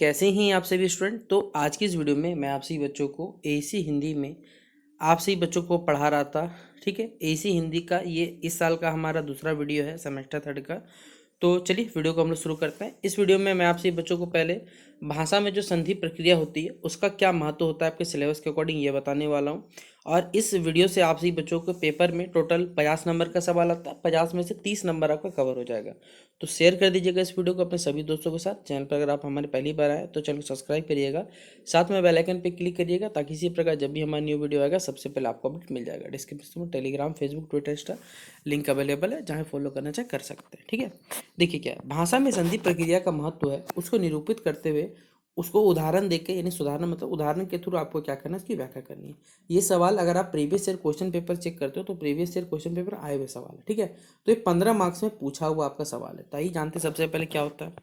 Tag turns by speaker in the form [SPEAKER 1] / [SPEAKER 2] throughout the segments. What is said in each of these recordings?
[SPEAKER 1] कैसे हैं आप सभी स्टूडेंट। तो आज की इस वीडियो में मैं आप सभी बच्चों को एसी हिंदी में आप सभी बच्चों को पढ़ा रहा था। ठीक है, एसी हिंदी का ये इस साल का हमारा दूसरा वीडियो है, सेमेस्टर 3 का। तो चलिए वीडियो को हम लोग शुरू करते हैं। इस वीडियो में मैं आप सभी बच्चों को पहले भाषा में जो संधि प्रक्रिया होती है उसका क्या महत्व होता है आपके सिलेबस के अकॉर्डिंग ये बताने वाला हूँ। और इस वीडियो से आप सभी बच्चों को पेपर में टोटल 50 नंबर का सवाल आता है, 50 में से 30 नंबर आपका कवर हो जाएगा। तो शेयर कर दीजिएगा इस वीडियो को अपने सभी दोस्तों के साथ। चैनल पर अगर आप हमारे पहली बार आए तो चैनल को सब्सक्राइब करिएगा, साथ में बेल आइकन पर क्लिक करिएगा ताकि इसी प्रकार जब भी हमारा न्यू वीडियो आएगा सबसे पहले आपको अपडेट मिल जाएगा। डिस्क्रिप्शन में Telegram, Facebook, Twitter, Insta link available है, जहाँ फॉलो करना चाहे कर सकते हैं। ठीक है, देखिए क्या है, भाषा में संधि प्रक्रिया का महत्व है उसको निरूपित करते हुए उसको उदाहरण देके, यानी सुधारना मतलब उदाहरण के थ्रू आपको क्या करना है, इसकी व्याख्या करनी है। ये सवाल अगर आप previous year question paper check करते हो तो प्रीवियस ईयर क्वेश्चन पेपर आए हुए सवाल है। ठीक है, तो ये 15 मार्क्स में पूछा हुआ आपका सवाल है। तो आइए जानते सबसे पहले क्या होता है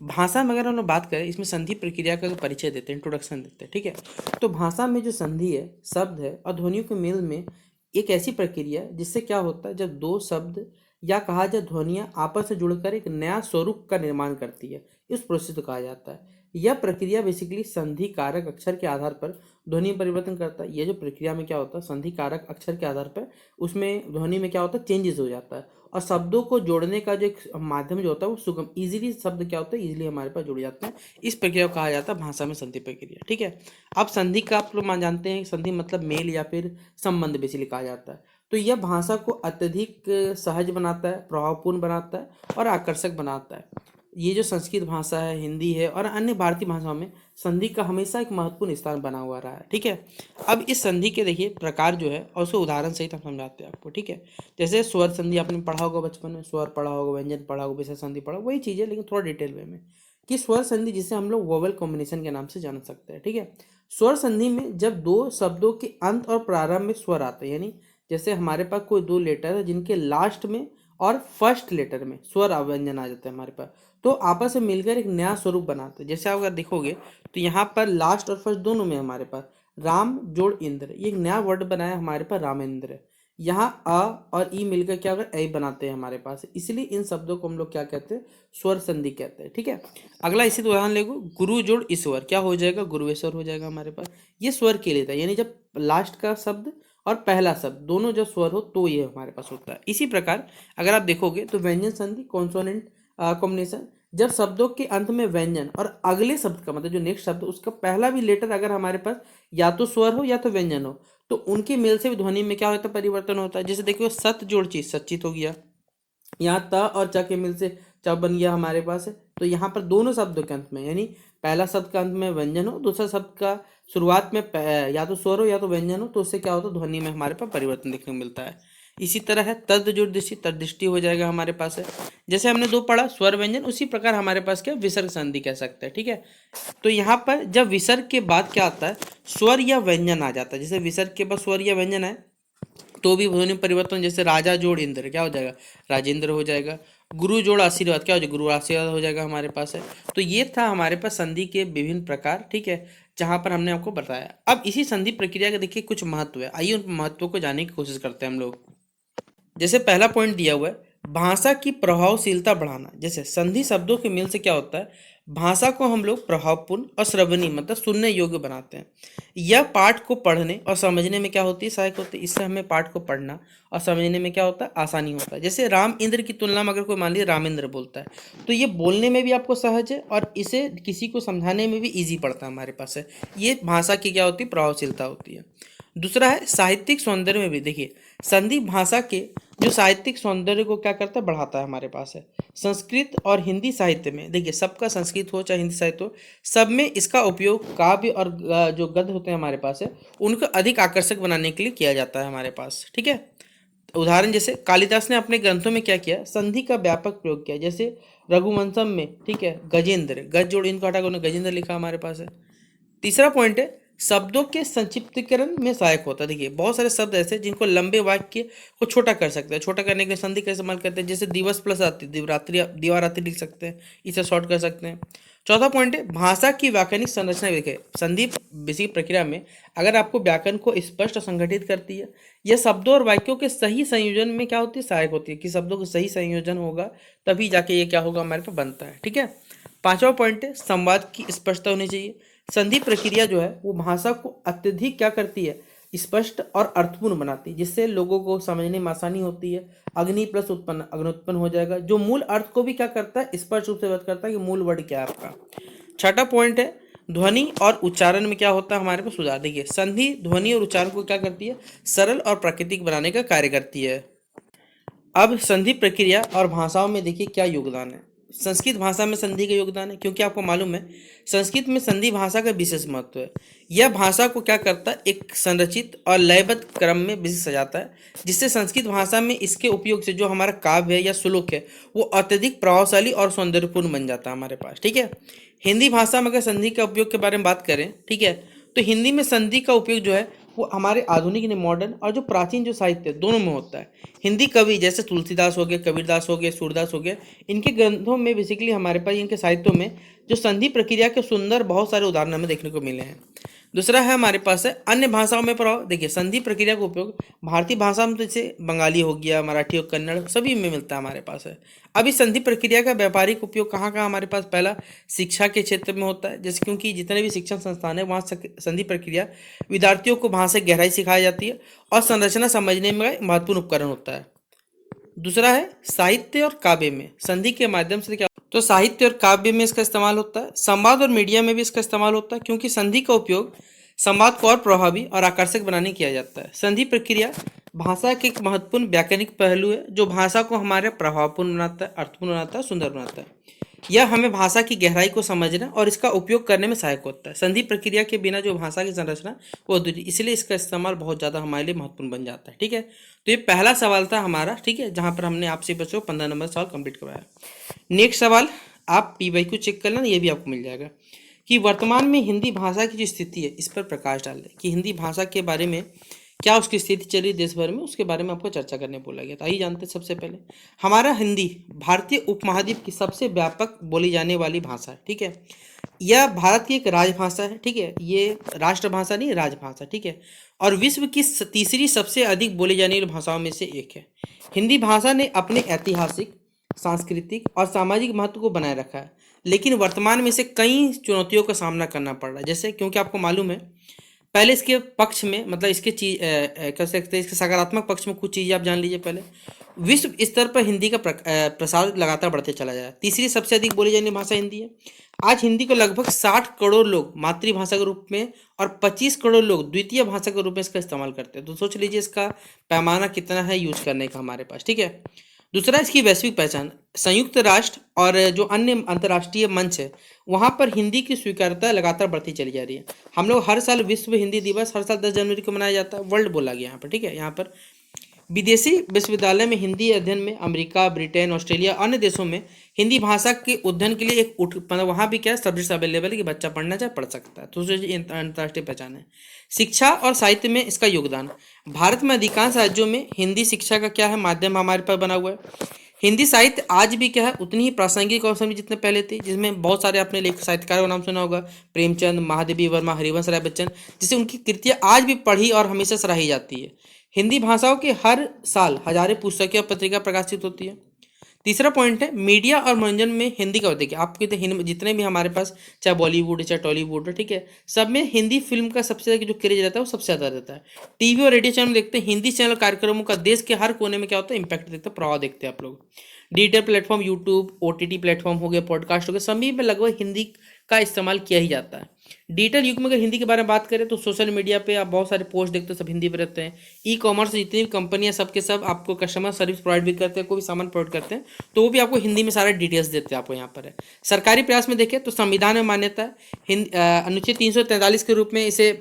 [SPEAKER 1] भाषा में। अगर हम लोग बात करें, इसमें संधि प्रक्रिया का परिचय देते हैं, इंट्रोडक्शन देते हैं। ठीक है, तो भाषा में जो संधि है, शब्द है और ध्वनियों के मेल में एक ऐसी प्रक्रिया है जिससे क्या होता है, जब दो शब्द या कहा जाए ध्वनियाँ आपस से जुड़कर एक नया स्वरूप का निर्माण करती है, इस प्रोसेस को कहा जाता है। यह प्रक्रिया बेसिकली संधि कारक अक्षर के आधार पर ध्वनि परिवर्तन करता है। ये जो प्रक्रिया में क्या होता है, संधि कारक अक्षर के आधार पर उसमें ध्वनि में क्या होता है, चेंजेस हो जाता है। और शब्दों को जोड़ने का जो एक माध्यम जो होता है वो सुगम, इजीली शब्द क्या होता है, इजीली हमारे पास जुड़ जाते हैं। इस प्रक्रिया को कहा जाता है भाषा में संधि प्रक्रिया। ठीक है, अब संधि का आप लोग जानते हैं, संधि मतलब मेल या फिर संबंध बेसिकली कहा जाता है। तो यह भाषा को अत्यधिक सहज बनाता है, प्रभावपूर्ण बनाता है और आकर्षक बनाता है। ये जो संस्कृत भाषा है, हिंदी है और अन्य भारतीय भाषाओं में संधि का हमेशा एक महत्वपूर्ण स्थान बना हुआ रहा है। ठीक है, अब इस संधि के देखिए प्रकार जो है और उसको उदाहरण सहित हम समझाते हैं आपको। ठीक है, जैसे स्वर संधि आपने पढ़ा होगा बचपन में, स्वर पढ़ा होगा, व्यंजन पढ़ा होगा, विसर्ग संधि पढ़ा होगा, वही चीज़ है लेकिन थोड़ा डिटेल वे में। कि स्वर संधि जिसे हम लोग वोवेल कॉम्बिनेशन के नाम से जान सकते हैं। ठीक है, स्वर संधि में जब दो शब्दों के अंत और प्रारंभ में स्वर आते हैं, यानी जैसे हमारे पास कोई दो लेटर है जिनके लास्ट में और फर्स्ट लेटर में स्वर व्यंजन आ जाता है हमारे पास, तो आपस में मिलकर एक नया स्वरूप बनाते हैं। जैसे आप अगर देखोगे तो यहाँ पर लास्ट और फर्स्ट दोनों में हमारे पास राम जोड़ इंद्र, ये एक नया वर्ड बनाया हमारे पास रामेंद्र। यहाँ अ और ई मिलकर क्या होगा, ऐ बनाते हैं हमारे पास, इसलिए इन शब्दों को हम लोग क्या कहते हैं, स्वर संधि कहते हैं। ठीक है, अगला इसी उदाहरण लेगो, गुरु जोड़ ईश्वर, क्या हो जाएगा, गुरुवेश्वर हो जाएगा हमारे पास। ये स्वर के लिए था, यानी जब लास्ट का शब्द और पहला शब्द दोनों जब स्वर हो तो ये हमारे पास होता है। इसी प्रकार अगर आप देखोगे तो व्यंजन संधि, कॉन्सोनेंट कॉम्बिनेशन, जब शब्दों के अंत में व्यंजन और अगले शब्द का मतलब जो नेक्स्ट शब्द उसका पहला भी लेटर अगर हमारे पास या तो स्वर हो या तो व्यंजन हो, तो उनके मेल से भी ध्वनि में क्या होता है, परिवर्तन होता है। जैसे देखिए सत जोड़ चीज सच्चित हो गया, यहाँ त और च के मिल से च बन गया हमारे पास है। तो यहाँ पर दोनों शब्दों के अंत में, यानी पहला शब्द का अंत में व्यंजन हो, दूसरा शब्द का शुरुआत में या तो स्वर हो या तो व्यंजन हो, तो उससे क्या होता है, ध्वनि में हमारे पास परिवर्तन देखने को मिलता है। इसी तरह है तद जोड़ दृष्टि, तद दृष्टि हो जाएगा हमारे पास है। जैसे हमने दो पढ़ा स्वर व्यंजन, उसी प्रकार हमारे पास क्या विसर्ग संधि कह सकते हैं। ठीक है, तो यहाँ पर जब विसर्ग के बाद क्या आता है, स्वर या व्यंजन आ जाता है। जैसे विसर्ग के बाद स्वर या व्यंजन है तो भी ध्वनि परिवर्तन, जैसे राजा जोड़ इंद्र क्या हो जाएगा, राजेंद्र हो जाएगा। गुरु जोड़ आशीर्वाद क्या हो जाएगा, गुरु आशीर्वाद हो जाएगा हमारे पास है। तो ये था हमारे पास संधि के विभिन्न प्रकार। ठीक है, जहां पर हमने आपको बताया। अब इसी संधि प्रक्रिया के देखिए कुछ महत्व है, आइए उन महत्वों को जानने की कोशिश करते हैं हम लोग। जैसे पहला पॉइंट दिया हुआ है भाषा की प्रभावशीलता बढ़ाना। जैसे संधि शब्दों के मेल से क्या होता है, भाषा को हम लोग प्रभावपूर्ण और श्रवणीय मतलब सुनने योग्य बनाते हैं। यह पाठ को पढ़ने और समझने में क्या होती है, सहायक होती है। इससे हमें पाठ को पढ़ना और समझने में क्या होता है, आसानी होता है। जैसे राम इंद्र की तुलना में अगर कोई मान लीजिए रामेंद्र बोलता है, तो ये बोलने में भी आपको सहज है और इसे किसी को समझाने में भी ईजी पड़ता है हमारे पास है। ये भाषा की क्या होती है, प्रभावशीलता होती है। दूसरा है साहित्यिक सौंदर्य में भी देखिए संधि भाषा के जो साहित्यिक सौंदर्य को क्या करता है, बढ़ाता है हमारे पास है। संस्कृत और हिंदी साहित्य में देखिए, सबका संस्कृत हो चाहे हिंदी साहित्य हो, सब में इसका उपयोग काव्य और जो गद्य होते हैं हमारे पास है उनको अधिक आकर्षक बनाने के लिए किया जाता है हमारे पास। ठीक है, उदाहरण जैसे कालिदास ने अपने ग्रंथों में क्या किया, संधि का व्यापक प्रयोग किया। जैसे रघुवंशम में ठीक है, गजेंद्र, गज जोड़ इनको हटा कर उन्होंने गजेंद्र लिखा हमारे पास है। तीसरा पॉइंट है शब्दों के संक्षिप्तीकरण में सहायक होता है। देखिए बहुत सारे शब्द ऐसे जिनको लंबे वाक्य को छोटा कर सकते हैं, छोटा करने के लिए संधि का इस्तेमाल करते हैं। जैसे दिवस प्लस रात्रि, दिवरात्रि दीवारात्रि लिख सकते हैं, इसे शॉर्ट कर सकते हैं। चौथा पॉइंट है भाषा की व्याकरणिक संरचना। देखिए संधि बेसिक प्रक्रिया में अगर आपको व्याकरण को स्पष्ट और संगठित करती है, यह शब्दों और वाक्यों के सही संयोजन में क्या होती है, सहायक होती है। कि शब्दों का सही संयोजन होगा तभी जाके ये क्या होगा, हमारे पास बनता है। ठीक है, 5वां पॉइंट है संवाद की स्पष्टता होनी चाहिए। संधि प्रक्रिया जो है वो भाषा को अत्यधिक क्या करती है, स्पष्ट और अर्थपूर्ण बनाती है, जिससे लोगों को समझने में आसानी होती है। अग्नि प्लस उत्पन्न अग्नि उत्पन्न हो जाएगा, जो मूल अर्थ को भी क्या करता है, स्पष्ट रूप से व्यक्त करता है कि मूल वर्ड क्या है आपका। छठा पॉइंट है ध्वनि और उच्चारण में क्या होता है हमारे पास सुधार। देखिए संधि ध्वनि और उच्चारण को क्या करती है, सरल और प्राकृतिक बनाने का कार्य करती है। अब संधि प्रक्रिया और भाषाओं में देखिए क्या योगदान है। संस्कृत भाषा में संधि का योगदान है, क्योंकि आपको मालूम है संस्कृत में संधि भाषा का विशेष महत्व है। यह भाषा को क्या करता है, एक संरचित और लयबद्ध क्रम में विशेष सजाता है, जिससे संस्कृत भाषा में इसके उपयोग से जो हमारा काव्य है या श्लोक है वो अत्यधिक प्रभावशाली और सौंदर्यपूर्ण बन जाता है हमारे पास। ठीक है, हिंदी भाषा में अगर संधि का उपयोग के बारे में बात करें, ठीक है, तो हिंदी में संधि का उपयोग जो है वो हमारे आधुनिक ने मॉडर्न और जो प्राचीन जो साहित्य है दोनों में होता है। हिंदी कवि जैसे तुलसीदास हो गए, कबीरदास हो गए, सूरदास हो गए, इनके ग्रंथों में बेसिकली हमारे पास इनके साहित्यों में जो संधि प्रक्रिया के सुंदर बहुत सारे उदाहरण हमें देखने को मिले हैं। दूसरा है हमारे पास है अन्य भाषाओं में प्रभाव। देखिए संधि प्रक्रिया का उपयोग भारतीय भाषा में जैसे बंगाली हो गया, मराठी और कन्नड़ सभी में मिलता है हमारे पास है। अब इस संधि प्रक्रिया का व्यापारिक उपयोग कहाँ कहाँ हमारे पास, पहला शिक्षा के क्षेत्र में होता है, जैसे क्योंकि जितने भी शिक्षण संस्थान है वहाँ संधि प्रक्रिया विद्यार्थियों को वहाँ से गहराई सिखाई जाती है और संरचना समझने में महत्वपूर्ण उपकरण होता है। दूसरा है साहित्य और काव्य में संधि के माध्यम से क्या, तो साहित्य और काव्य में इसका इस्तेमाल होता है। संवाद और मीडिया में भी इसका इस्तेमाल होता है, क्योंकि संधि का उपयोग संवाद को और प्रभावी और आकर्षक बनाने किया जाता है। संधि प्रक्रिया भाषा के एक महत्वपूर्ण व्याकरणिक पहलू है, जो भाषा को हमारे प्रभावपूर्ण बनाता है, अर्थपूर्ण बनाता है, सुंदर बनाता है। यह हमें भाषा की गहराई को समझना और इसका उपयोग करने में सहायक होता है। संधि प्रक्रिया के बिना जो भाषा की संरचना वो अधूरी, इसलिए इसका इस्तेमाल बहुत ज़्यादा हमारे लिए महत्वपूर्ण बन जाता है। ठीक है, तो ये पहला सवाल था हमारा, ठीक है, जहाँ पर हमने आपसे बच्चों को 15 नंबर सवाल कंप्लीट करवाया। नेक्स्ट सवाल आप PYQ चेक कर लेना, ये भी आपको मिल जाएगा कि वर्तमान में हिंदी भाषा की जो स्थिति है इस पर प्रकाश डाल दे, कि हिंदी भाषा के बारे में क्या उसकी स्थिति चली देश भर में, उसके बारे में आपको चर्चा करने बोला गया। तो आइए जानते हैं। सबसे पहले हमारा हिंदी भारतीय उपमहाद्वीप की सबसे व्यापक बोली जाने वाली भाषा है। ठीक है, यह भारत की एक राजभाषा है। ठीक है, ये राष्ट्रभाषा नहीं, राजभाषा। ठीक है, और विश्व की तीसरी सबसे अधिक बोली जाने वाली भाषाओं में से एक है। हिंदी भाषा ने अपने ऐतिहासिक, सांस्कृतिक और सामाजिक महत्व को बनाए रखा है, लेकिन वर्तमान में इसे कई चुनौतियों का सामना करना पड़ रहा है। जैसे क्योंकि आपको मालूम है पहले इसके पक्ष में, मतलब इसके कह सकते हैं इसके सकारात्मक पक्ष में कुछ चीज़ें आप जान लीजिए। पहले विश्व स्तर पर हिंदी का प्रसार लगातार बढ़ते चला जा रहा है। तीसरी सबसे अधिक बोली जाने वाली भाषा हिंदी है। आज हिंदी को लगभग 60 करोड़ लोग मातृभाषा के रूप में और 25 करोड़ लोग द्वितीय भाषा के रूप में इसका इस्तेमाल करते हैं। तो सोच लीजिए इसका पैमाना कितना है यूज करने का हमारे पास। ठीक है, दूसरा इसकी वैश्विक पहचान। संयुक्त राष्ट्र और जो अन्य अंतर्राष्ट्रीय मंच है वहाँ पर हिंदी की स्वीकार्यता लगातार बढ़ती चली जा रही है। हम लोग हर साल विश्व हिंदी दिवस हर साल 10 जनवरी को मनाया जाता है, वर्ल्ड बोला गया यहाँ पर। ठीक है, यहाँ पर विदेशी विश्वविद्यालय में हिंदी अध्ययन में अमेरिका, ब्रिटेन, ऑस्ट्रेलिया, अन्य देशों में हिंदी भाषा के अध्ययन के लिए एक मतलब वहाँ भी क्या है, सब्जेक्ट्स अवेलेबल है कि बच्चा पढ़ना चाहे पढ़ सकता है। तो अंतर्राष्ट्रीय पहचान है। शिक्षा और साहित्य में इसका योगदान। भारत में अधिकांश राज्यों में हिंदी शिक्षा का क्या है, माध्यम हमारे पास बना हुआ है। हिंदी साहित्य आज भी क्या है, उतनी ही प्रासंगिक और समय जितने पहले थे, जिसमें बहुत सारे आपने लेखक साहित्यकारों का नाम सुना होगा, प्रेमचंद, महादेवी वर्मा, हरिवंश राय बच्चन, जिसे उनकी कृतियाँ आज भी पढ़ी और हमेशा सराही जाती है। हिंदी भाषाओं के हर साल हजारों पुस्तकें और पत्रिका प्रकाशित होती है। तीसरा पॉइंट है मीडिया और मनोरंजन में हिंदी का। देखिए आपके तो जितने भी हमारे पास चाहे बॉलीवुड चाहे टॉलीवुड, ठीक है, सब में हिंदी फिल्म का सबसे ज़्यादा जो क्रेज रहता है वो सबसे ज़्यादा रहता है। टीवी और रेडियो चैनल देखते हैं, हिंदी चैनल कार्यक्रमों का देश के हर कोने में क्या होता है, इम्पैक्ट देखते हैं, प्रभाव देखते हैं आप लोग। Digital platform, YouTube, OTT platform हो गए, पॉडकास्ट हो गए, सभी में लगभग हिंदी का इस्तेमाल किया ही जाता है। डिजिटल युग में अगर हिंदी के बारे में बात करें तो सोशल मीडिया पे आप बहुत सारे पोस्ट देखते हो, सब हिंदी पे रहते हैं। E-कॉमर्स जितनी भी कंपनियां सब के सब आपको कस्टमर सर्विस प्रोवाइड भी करते हैं, कोई भी सामान प्रोवाइड करते हैं तो वो भी आपको हिंदी में सारे डिटेल्स देते हैं। आपको यहाँ पर है सरकारी प्रयास में देखें तो संविधान में मान्यता है, अनुच्छेद 343 के रूप में इसे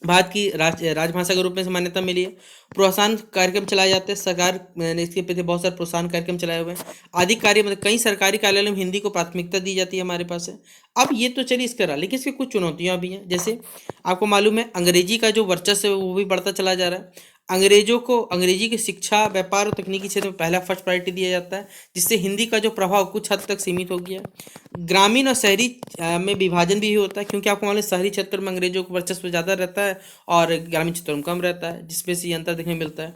[SPEAKER 1] भारत की राजभाषा के रूप में मान्यता मिली है। प्रोत्साहन कार्यक्रम चलाए जाते हैं, सरकार ने इसके प्रति बहुत सारे प्रोत्साहन कार्यक्रम चलाए हुए हैं। आधिक कार्य मतलब कई सरकारी कार्यालयों में हिंदी को प्राथमिकता दी जाती है हमारे पास है। अब ये तो चलिए इसके रहा, लेकिन इसकी कुछ चुनौतियाँ भी हैं। जैसे आपको मालूम है अंग्रेजी का जो वर्चस्व है वो भी बढ़ता चला जा रहा है। अंग्रेजों को अंग्रेजी की शिक्षा, व्यापार और तकनीकी क्षेत्र में पहला फर्स्ट प्रायोरिटी दिया जाता है, जिससे हिंदी का जो प्रभाव कुछ हद तक सीमित हो गया। ग्रामीण और शहरी में विभाजन भी होता है, क्योंकि आपको मालूम है शहरी क्षेत्र में अंग्रेजों का वर्चस्व ज़्यादा रहता है और ग्रामीण क्षेत्रों में कम रहता है, जिसमें से ये अंतर देखने को मिलता है।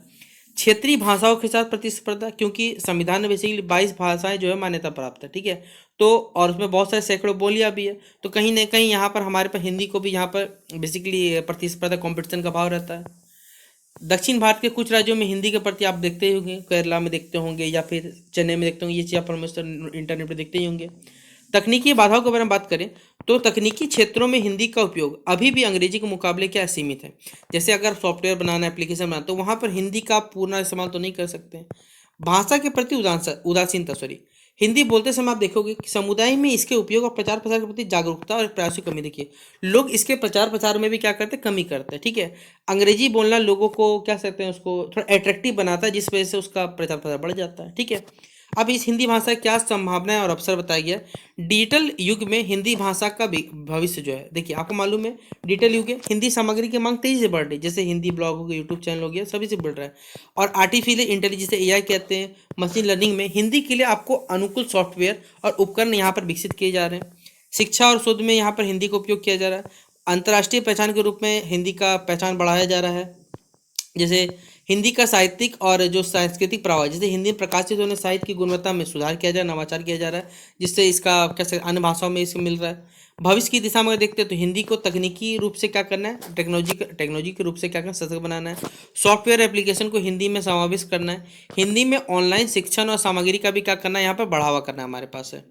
[SPEAKER 1] क्षेत्रीय भाषाओं के साथ प्रतिस्पर्धा, क्योंकि संविधान में बेसिकली 22 भाषाएं जो है मान्यता प्राप्त है। ठीक है, तो और उसमें बहुत सारे सैकड़ों बोलियाँ भी है। तो कहीं ना कहीं यहाँ पर हमारे पास हिंदी को भी यहाँ पर बेसिकली प्रतिस्पर्धा कंपटीशन का भाव रहता है। दक्षिण भारत के कुछ राज्यों में हिंदी के प्रति आप देखते ही होंगे, केरला में देखते होंगे या फिर चेन्नई में देखते होंगे, ये चीज़ आप ऑलमोस्ट इंटरनेट पर देखते ही होंगे। तकनीकी बाधाओं के बारे में बात करें तो तकनीकी क्षेत्रों में हिंदी का उपयोग अभी भी अंग्रेजी के मुकाबले क्या सीमित है। जैसे अगर सॉफ्टवेयर बनाना, एप्लीकेशन बनाना, तो वहाँ पर हिंदी का पूर्ण इस्तेमाल तो नहीं कर सकते। भाषा के प्रति उदासीनता, सॉरी, हिंदी बोलते समय आप देखोगे कि समुदाय में इसके उपयोग और प्रचार प्रसार के प्रति जागरूकता और प्रयास की कमी। देखिए, लोग इसके प्रचार प्रसार में भी क्या करते हैं, कमी करते हैं। ठीक है, अंग्रेजी बोलना लोगों को क्या कहते हैं, उसको थोड़ा अट्रैक्टिव बनाता है, जिस वजह से उसका प्रचार प्रसार बढ़ जाता है। ठीक है, अब इस हिंदी भाषा की क्या संभावनाएं और अवसर बताया गया। डिजिटल युग में हिंदी भाषा का भविष्य जो है, देखिए आपको मालूम है डिजिटल युग है, हिंदी सामग्री की मांग तेजी से बढ़ रही है। जैसे हिंदी ब्लॉग हो गया, यूट्यूब चैनल हो गया, सभी से बढ़ रहा है। और आर्टिफिशियल इंटेलिजेंस, एआई कहते हैं, मशीन लर्निंग में हिंदी के लिए आपको अनुकूल सॉफ्टवेयर और उपकरण यहाँ पर विकसित किए जा रहे हैं। शिक्षा और शोध में यहाँ पर हिंदी का उपयोग किया जा रहा है। अंतर्राष्ट्रीय पहचान के रूप में हिंदी का पहचान बढ़ाया जा रहा है। जैसे हिंदी का साहित्यिक और जो सांस्कृतिक प्रभाव, जैसे हिंदी में प्रकाशित होने साहित्य की गुणवत्ता में सुधार किया जा रहा है, नवाचार किया जा रहा है, जिससे इसका कैसे अन्य भाषाओं में इसको मिल रहा है। भविष्य की दिशा में अगर देखते हैं तो हिंदी को तकनीकी रूप से क्या करना है, टेक्नोलॉजी के रूप से क्या करना है, सशक्त बनाना है। सॉफ्टवेयर एप्लीकेशन को हिंदी में समावेश करना है। हिंदी में ऑनलाइन शिक्षण और सामग्री का भी क्या करना है, यहाँ पर बढ़ावा करना हमारे पास है।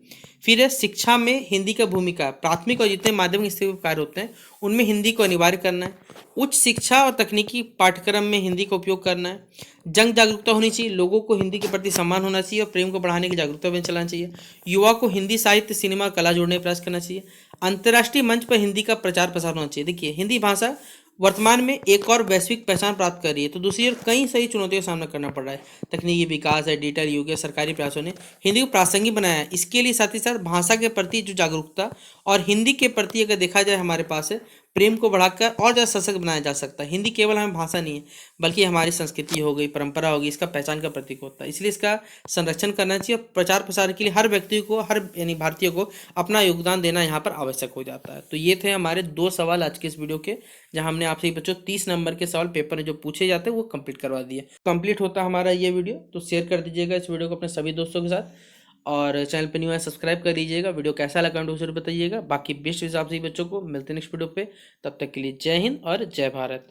[SPEAKER 1] फिर है शिक्षा में हिंदी का भूमिका, प्राथमिक और जितने माध्यमिक स्तर के कार्य होते हैं उनमें हिंदी को अनिवार्य करना है। उच्च शिक्षा और तकनीकी पाठ्यक्रम में हिंदी का उपयोग करना है। जन जागरूकता होनी चाहिए, लोगों को हिंदी के प्रति सम्मान होना चाहिए और प्रेम को बढ़ाने की जागरूकता अभियान चलाना चाहिए। युवा को हिंदी साहित्य, सिनेमा, कला जोड़ने का प्रयास करना चाहिए। अंतर्राष्ट्रीय मंच पर हिंदी का प्रचार प्रसार होना चाहिए। देखिए, हिंदी भाषा वर्तमान में एक और वैश्विक पहचान प्राप्त कर रही है, तो दूसरी ओर कई सही चुनौतियों का सामना करना पड़ रहा है। तकनीकी विकास है, डिजिटल युग है, सरकारी प्रयासों ने हिंदी को प्रासंगिक बनाया है। इसके लिए साथ ही साथ भाषा के प्रति जो जागरूकता और हिंदी के प्रति अगर देखा जाए हमारे पास है, प्रेम को बढ़ाकर और ज़्यादा सशक्त बनाया जा सकता है। हिंदी केवल हमें भाषा नहीं है, बल्कि हमारी संस्कृति हो गई, परंपरा होगी, इसका पहचान का प्रतीक होता है। इसलिए इसका संरक्षण करना चाहिए और प्रचार प्रसार के लिए हर व्यक्ति को, हर यानी भारतीय को अपना योगदान देना यहाँ पर आवश्यक हो जाता है। तो ये थे हमारे 2 सवाल आज के इस वीडियो के, जहाँ हमने आपसे बच्चों 30 नंबर के सवाल पेपर में जो पूछे जाते हैं वो कंप्लीट करवा दिए। कंप्लीट होता हमारा ये वीडियो, तो शेयर कर दीजिएगा इस वीडियो को अपने सभी दोस्तों के साथ, और चैनल पर न्यू है सब्सक्राइब कर दीजिएगा। वीडियो कैसा लगा कमेंट जरूर बताइएगा। बाकी बेस्ट हिसाब से बच्चों को मिलते हैं नेक्स्ट वीडियो पे, तब तक के लिए जय हिंद और जय भारत।